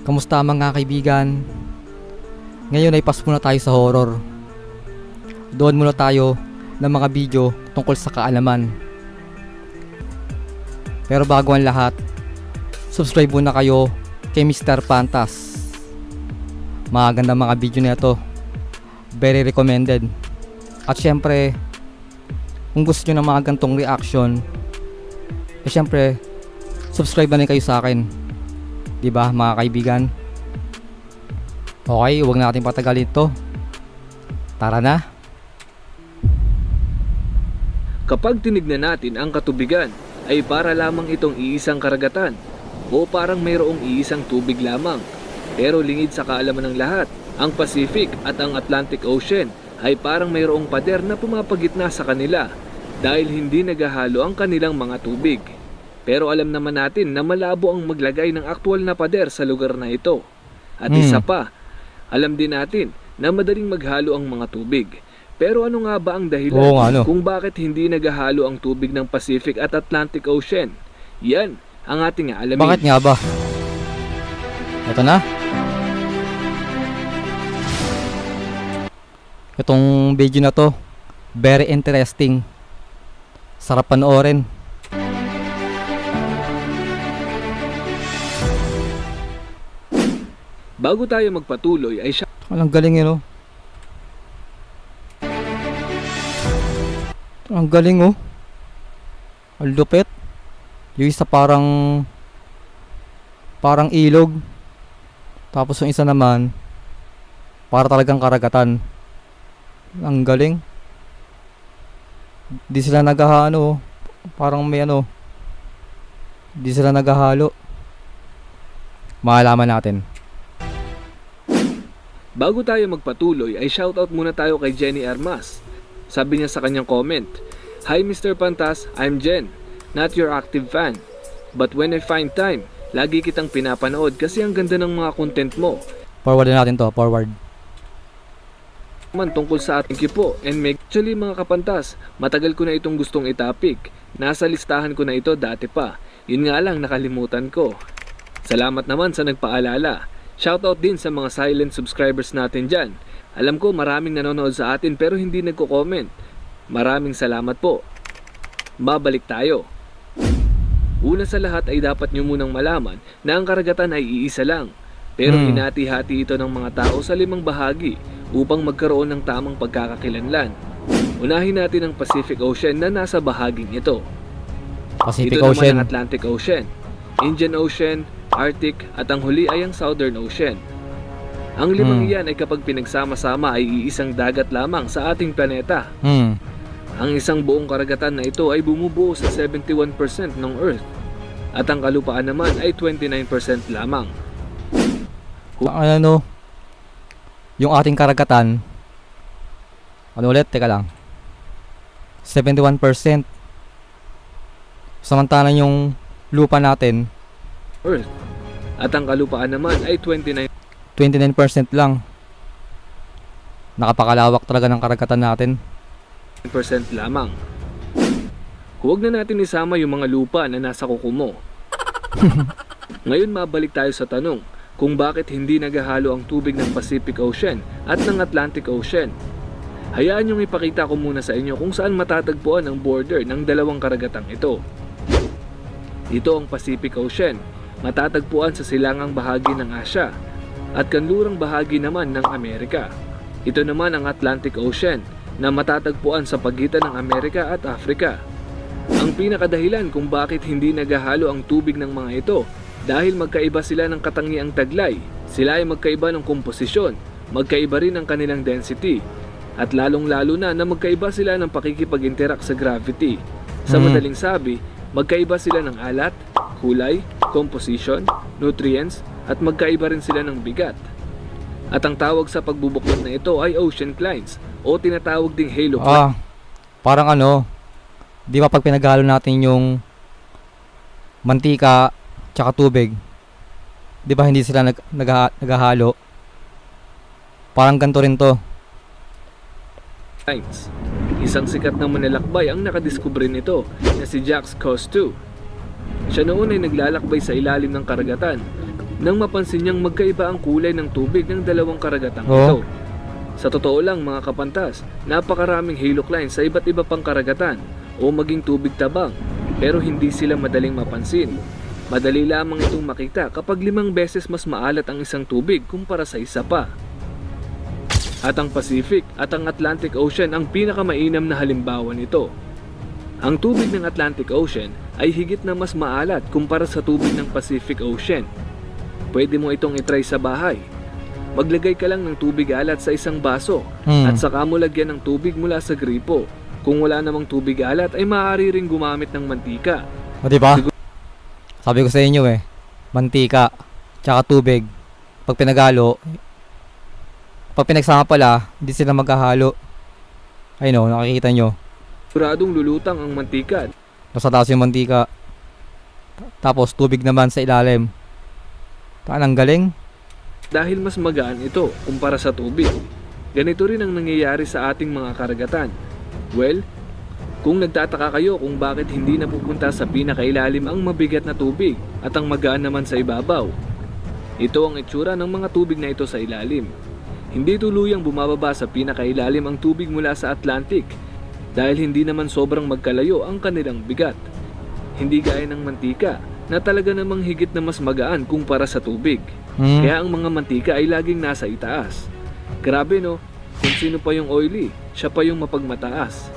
Kamusta mga kaibigan? Ngayon ay pas muna tayo sa horror. Doon muna tayo ng mga video tungkol sa kaalaman. Pero bago ang lahat, subscribe muna kayo kay Mr. Pantas. Maganda mga video nito. Very recommended. At syempre, kung gusto nyo ng mga gantong reaction, syempre, subscribe na rin kayo sa akin. Diba mga kaibigan? Okay, huwag na natin patagalin ito. Tara na. Kapag tinignan natin ang katubigan, ay para lamang itong iisang karagatan o parang mayroong iisang tubig lamang. Pero lingid sa kaalaman ng lahat, ang Pacific at ang Atlantic Ocean ay parang mayroong pader na pumapagitna sa kanila dahil hindi naghahalo ang kanilang mga tubig. Pero alam naman natin na malabo ang maglagay ng aktwal na pader sa lugar na ito. At isa pa, alam din natin na madaling maghalo ang mga tubig. Pero ano nga ba ang dahilan kung bakit hindi naghahalo ang tubig ng Pacific at Atlantic Ocean? Yan ang ating alamin. Bakit nga ba? Ito na. Itong video na to, very interesting. Sarap panoorin. Bago tayo magpatuloy ay siya. Ang galing yun, oh. Ang galing, oh. Ang lupit. Yung isa parang ilog. Tapos yung isa naman para talagang karagatan. Ang galing. Di sila naghahalo, oh. Parang may ano. Di sila naghahalo. Maalaman natin. Bago tayo magpatuloy ay shoutout muna tayo kay Jenny Armas. Sabi niya sa kanyang comment, "Hi Mr. Pantas, I'm Jen, not your active fan. But when I find time, lagi kitang pinapanood kasi ang ganda ng mga content mo." Forward na natin to, forward. Man tungkol sa ating kipo and make. Actually mga kapantas, matagal ko na itong gustong itapik. Nasa listahan ko na ito dati pa. Yun nga lang nakalimutan ko. Salamat naman sa nagpaalala. Shoutout din sa mga silent subscribers natin dyan. Alam ko maraming nanonood sa atin pero hindi nagko-comment. Maraming salamat po. Babalik tayo. Una sa lahat ay dapat nyo munang malaman na ang karagatan ay iisa lang. Pero hinati-hati ito ng mga tao sa 5 bahagi upang magkaroon ng tamang pagkakakilanlan. Unahin natin ang Pacific Ocean na nasa bahaging ito. Pacific Ito Ocean. naman ang Atlantic Ocean, Indian Ocean, Arctic at ang huli ay ang Southern Ocean. Ang 5 iyan ay kapag pinagsama-sama ay iisang dagat lamang sa ating planeta. Ang isang buong karagatan na ito ay bumubuo sa 71% ng Earth at ang kalupaan naman ay 29% lamang. Ano? Yung ating karagatan. Ano ulit? Teka lang. 71%. Samantalang yung lupa natin Earth. At ang kalupaan naman ay 29% lang. Nakapakalawak talaga ng karagatan natin. lamang. Huwag na natin isama yung mga lupa na nasa kuko mo. Ngayon mabalik tayo sa tanong kung bakit hindi naghahalo ang tubig ng Pacific Ocean at ng Atlantic Ocean. Hayaan niyong ipakita ko muna sa inyo kung saan matatagpuan ang border ng dalawang karagatang ito. Ito ang Pacific Ocean. Matatagpuan sa silangang bahagi ng Asya at kanlurang bahagi naman ng Amerika. Ito naman ang Atlantic Ocean na matatagpuan sa pagitan ng Amerika at Africa. Ang pinakadahilan kung bakit hindi naghahalo ang tubig ng mga ito dahil magkaiba sila ng katangiang taglay, sila ay magkaiba ng komposisyon, magkaiba rin ang kanilang density, at lalong-lalo na magkaiba sila ng pakikipag-interact sa gravity. Sa madaling sabi, magkaiba sila ng alat, kulay, composition, nutrients, at magkaiba rin sila ng bigat. At ang tawag sa pagbubuklod na ito ay ocean clines o tinatawag ding halo clines. Parang ano, di ba pag pinaghalo natin yung mantika tsaka tubig, di ba hindi sila naghahalo? Parang ganito rin to. Isang sikat na manlalakbay ang nakadiskubre nito na si Jacques Cousteau. Siya noon ay naglalakbay sa ilalim ng karagatan nang mapansin niyang magkaiba ang kulay ng tubig ng dalawang karagatang Oh. ito. Sa totoo lang mga kapantas, napakaraming halog lines sa iba't iba pang karagatan o maging tubig tabang, pero hindi sila madaling mapansin. Madali lamang itong makita kapag 5 beses mas maalat ang isang tubig kumpara sa isa pa. At ang Pacific at ang Atlantic Ocean ang pinakamainam na halimbawa nito. Ang tubig ng Atlantic Ocean ay higit na mas maalat kumpara sa tubig ng Pacific Ocean. Pwede mo itong itry sa bahay. Maglagay ka lang ng tubig alat sa isang baso at saka mo lagyan ng tubig mula sa gripo. Kung wala namang tubig alat ay maaari ring gumamit ng mantika. O diba? Sabi ko sa inyo mantika, tsaka tubig. Pag pinaghalo, pag pinagsama pala, hindi sila maghahalo. Ayun nakikita nyo. Siguradong lulutang ang mantika. Nasa taas yung mantika. Tapos tubig naman sa ilalim. Ang galing. Dahil mas magaan ito kumpara sa tubig. Ganito rin ang nangyayari sa ating mga karagatan. Well, kung nagtataka kayo kung bakit hindi napupunta sa pinakailalim ang mabigat na tubig at ang magaan naman sa ibabaw, ito ang itsura ng mga tubig na ito sa ilalim. Hindi tuluyang bumababa sa pinakailalim ang tubig mula sa Atlantic dahil hindi naman sobrang magkalayo ang kanilang bigat. Hindi gaya ng mantika na talaga namang higit na mas magaan kumpara sa tubig. Kaya ang mga mantika ay laging nasa itaas. Grabe no, kung sino pa yung oily, siya pa yung mapagmataas.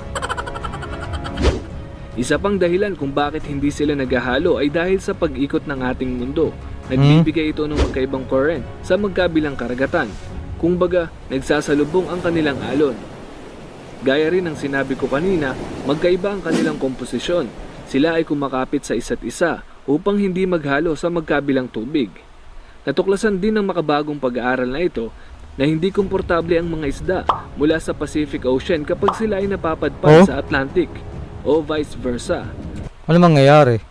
Isa pang dahilan kung bakit hindi sila naghahalo ay dahil sa pag-ikot ng ating mundo. Nagbibigay ito ng magkaibang current sa magkabilang karagatan. Kung baga, nagsasalubong ang kanilang alon. Gaya rin ng sinabi ko kanina, magkaiba ang kanilang komposisyon. Sila ay kumakapit sa isa't isa upang hindi maghalo sa magkabilang tubig. Natuklasan din ng makabagong pag-aaral na ito na hindi komportable ang mga isda mula sa Pacific Ocean kapag sila ay napapadpad sa Atlantic o vice versa. Ano mangyayari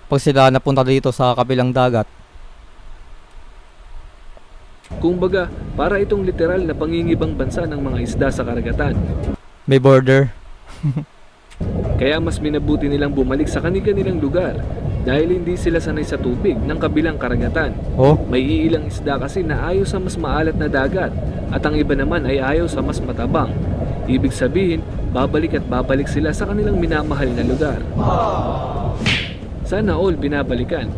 pag sila napunta dito sa kabilang dagat? Kung baga, para itong literal na pangingibang bansa ng mga isda sa karagatan. May border. Kaya mas minabuti nilang bumalik sa kanilang lugar dahil hindi sila sanay sa tubig ng kabilang karagatan. May iilang isda kasi na ayaw sa mas maalat na dagat at ang iba naman ay ayaw sa mas matabang. Ibig sabihin, babalik at babalik sila sa kanilang minamahal na lugar. Sana all binabalikan.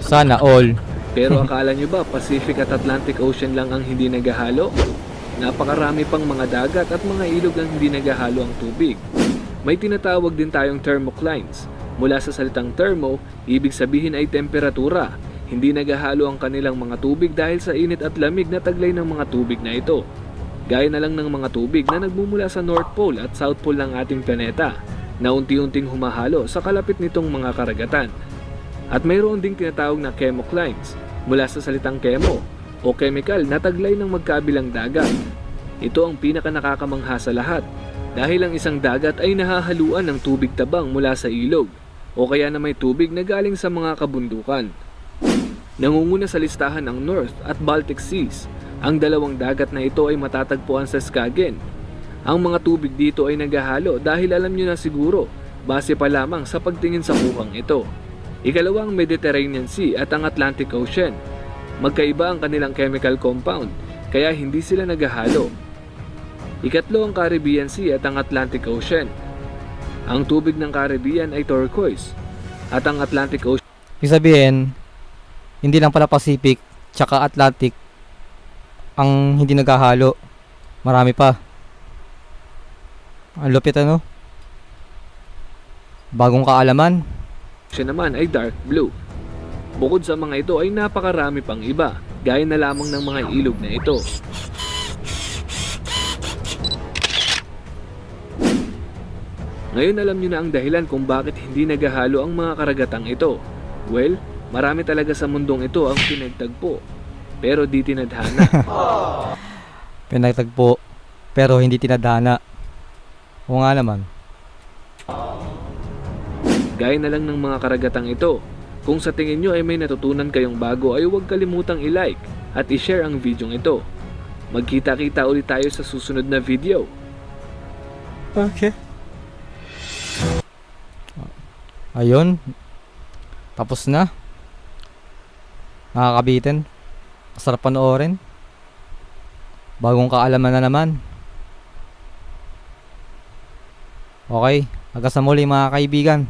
Sana all. Pero akala nyo ba Pacific at Atlantic Ocean lang ang hindi naghahalo? Napakarami pang mga dagat at mga ilog ang hindi naghahalo ang tubig. May tinatawag din tayong thermoclines. Mula sa salitang thermo, ibig sabihin ay temperatura. Hindi naghahalo ang kanilang mga tubig dahil sa init at lamig na taglay ng mga tubig na ito. Gaya na lang ng mga tubig na nagmumula sa North Pole at South Pole ng ating planeta na unti-unting humahalo sa kalapit nitong mga karagatan. At mayroon ding tinatawag na chemoclines mula sa salitang chemo o chemical na taglay ng magkabilang dagat. Ito ang pinaka nakakamangha sa lahat dahil ang isang dagat ay nahahaluan ng tubig tabang mula sa ilog o kaya na may tubig na galing sa mga kabundukan. Nangunguna sa listahan ang North at Baltic Seas. Ang dalawang dagat na ito ay matatagpuan sa Skagen. Ang mga tubig dito ay naghahalo dahil alam nyo na siguro, base pa lamang sa pagtingin sa kuhang ito. Ikalawang Mediterranean Sea at ang Atlantic Ocean. Magkaiba ang kanilang chemical compound, kaya hindi sila naghahalo. Ikatlo ang Caribbean Sea at ang Atlantic Ocean. Ang tubig ng Caribbean ay turquoise at ang Atlantic Ocean. Ibig sabihin, hindi lang pala Pacific tsaka Atlantic ang hindi naghahalo. Marami pa. Ang lupit ano? Bagong kaalaman. Siya naman ay dark blue. Bukod sa mga ito ay napakarami pang iba, gaya na lamang ng mga ilog na ito. Ngayon alam nyo na ang dahilan kung bakit hindi naghahalo ang mga karagatang ito. Well, marami talaga sa mundong ito ang pinagtagpo, pero di tinadhana. Pinagtagpo, pero hindi tinadhana. Oo nga naman. Gaya na lang ng mga karagatang ito. Kung sa tingin nyo ay may natutunan kayong bago ay huwag kalimutang i-like at i-share ang video ito. Magkita-kita ulit tayo sa susunod na video. Okay. Ayun. Tapos na. Nakakabitin. Masarap panoorin. Bagong kaalaman na naman. Okay, hanggang sa muli mga kaibigan.